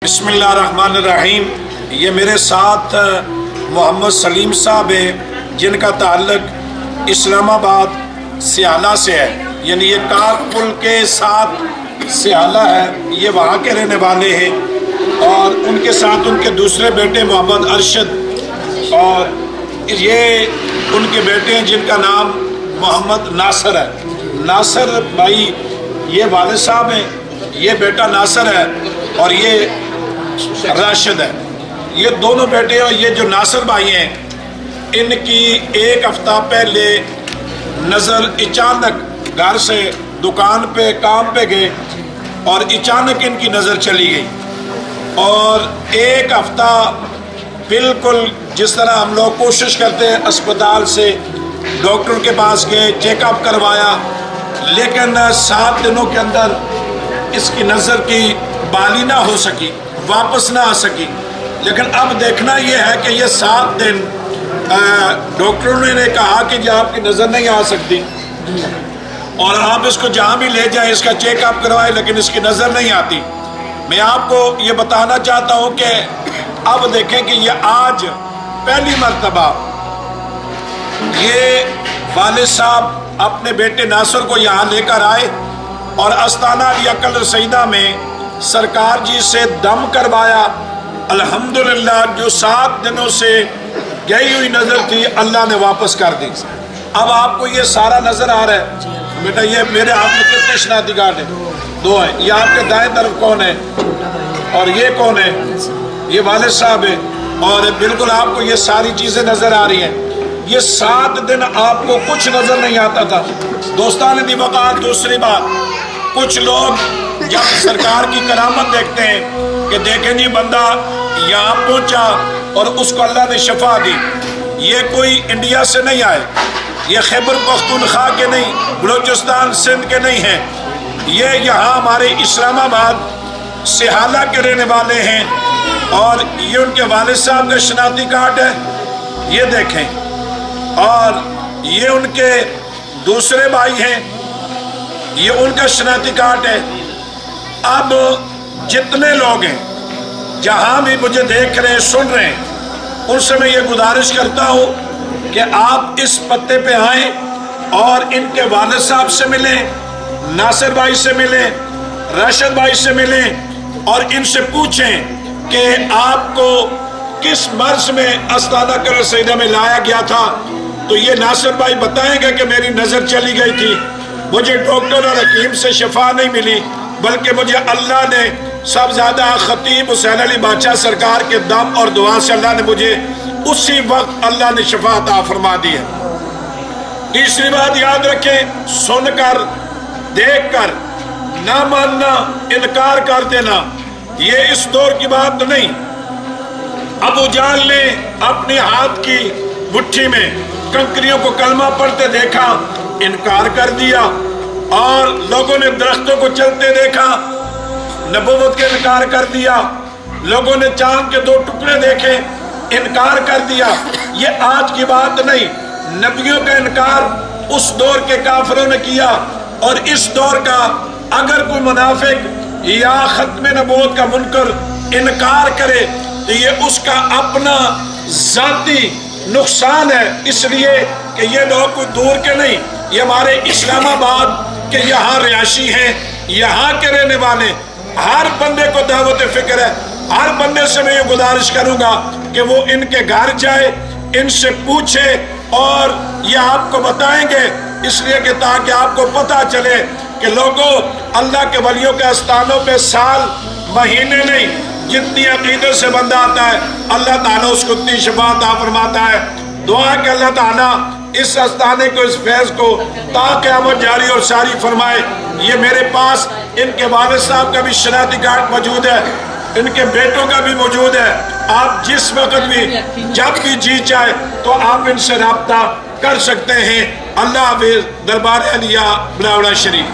बिस्मिल्लाहिर्रहमानिर्रहीम। ये मेरे साथ मोहम्मद सलीम साहब है, जिनका ताल्लुक इस्लामाबाद सियाला से है, यानी ये कारपुल के साथ सियाला है, ये वहाँ के रहने वाले हैं। और उनके साथ उनके दूसरे बेटे मोहम्मद अरशद, और ये उनके बेटे हैं जिनका नाम मोहम्मद नासर है। नासर भाई ये वालिद साहब हैं, ये बेटा नासर है और ये राशिद है। ये दोनों बेटे और ये जो नासर भाई हैं, इनकी एक हफ्ता पहले नज़र अचानक घर से दुकान पे काम पे गए और अचानक इनकी नज़र चली गई। और एक हफ्ता बिल्कुल जिस तरह हम लोग कोशिश करते हैं, अस्पताल से डॉक्टर के पास गए, चेकअप करवाया, लेकिन 7 दिनों के अंदर इसकी नज़र की बाली ना हो सकी, वापस ना आ सकी। लेकिन अब देखना यह है कि ये 7 दिन डॉक्टरों ने कहा कि जो आपकी नज़र नहीं आ सकती और आप इसको जहाँ भी ले जाएं, इसका चेकअप करवाएं, लेकिन इसकी नज़र नहीं आती। मैं आपको ये बताना चाहता हूँ कि अब देखें कि ये आज पहली मर्तबा ये वालिद साहब अपने बेटे नासर को यहाँ लेकर आए और अस्ताना अकल रसीदा में सरकार जी से दम करवाया। अल्हम्दुलिल्लाह, जो 7 दिनों से गई हुई नज़र थी, अल्लाह ने वापस कर दी। अब आपको ये सारा नज़र आ रहा है बेटा। ये मेरे हाथ में कितने शनाख्ती कार्ड हैं? 2 हैं। ये आपके दाएं तरफ कौन है और ये कौन है? ये वालिद साहब है। और बिल्कुल आपको ये सारी चीज़ें नज़र आ रही हैं। ये 7 दिन आपको कुछ नज़र नहीं आता था। दोस्तान दी वक़ात। दूसरी बात, कुछ लोग जब सरकार की करामत देखते हैं कि देखें जी बंदा यहाँ पहुँचा और उसको अल्लाह ने शफा दी। ये कोई इंडिया से नहीं आए, ये खैबर पख्तूनख्वा के नहीं, बलूचिस्तान सिंध के नहीं हैं, ये यहाँ हमारे इस्लामाबाद सिहाला के रहने वाले हैं। और ये उनके वालिद साहब का शनाख्ती कार्ड है, ये देखें। और ये उनके दूसरे भाई हैं, ये उनका शनाख्ती कार्ड है। अब जितने लोग हैं जहाँ भी मुझे देख रहे हैं, सुन रहे हैं, उनसे मैं ये गुजारिश करता हूँ कि आप इस पत्ते पे आएँ और इनके वालिद साहब से मिलें, नासिर भाई से मिलें, राशिद भाई से मिलें और इनसे पूछें कि आपको किस मर्ज में अस्ताना कर रसीदा में लाया गया था। तो ये नासिर भाई बताएंगे कि मेरी नज़र चली गई थी, मुझे डॉक्टर और हकीम से शफा नहीं मिली, बल्कि मुझे अल्लाह ने सबज़्यादा खतीब हुसैन अली बादशाह सरकार के दम और दुआ से अल्लाह ने मुझे उसी वक्त अल्लाह ने शफा अता फरमा दी है। तीसरी बात याद रखें, सुनकर देखकर ना मानना, इनकार कर देना, ये इस दौर की बात नहीं। अबू जाल ने अपने हाथ की मुट्ठी में कंकरियों को कलमा पढ़ते देखा, इनकार कर दिया। और लोगों ने दरख्तों को चलते देखा, नबूवत का इनकार कर दिया। लोगों ने चांद के 2 टुकड़े देखे, इनकार कर दिया। ये आज की बात नहीं, नबियों का इनकार उस दौर के काफिरों ने किया। और इस दौर का अगर कोई मुनाफिक या खत्म नबूवत का मुनकर इनकार करे तो ये उसका अपना जाती नुकसान है, इसलिए कि ये लोग कोई दूर के नहीं, ये हमारे इस्लामाबाद के यहाँ रिहायशी हैं, यहाँ के रहने वाले। हर बंदे को दावत फिक्र है। हर बंदे से मैं ये गुजारिश करूँगा कि वो इनके घर जाए, इनसे पूछे और ये आपको बताएंगे, इसलिए कि ताकि आपको पता चले कि लोगों अल्लाह के वलियों के आस्थानों पे साल महीने नहीं, जितनी अकीदत से बंदा आता है, अल्लाह ताला उसको उतनी शफा अता फरमाता है। दुआ कि अल्लाह ताला इस आस्थाने को, इस फैज़ को ता क़यामत जारी और सारी फरमाए। ये मेरे पास इनके वालिद साहब का भी शनाख्ती कार्ड मौजूद है, इनके बेटों का भी मौजूद है। आप जिस वक्त भी जब भी जी चाहे तो आप इनसे रब्ता कर सकते हैं। अल्लाह हाफ़िज़। दरबार अलिया बलावड़ा शरीफ।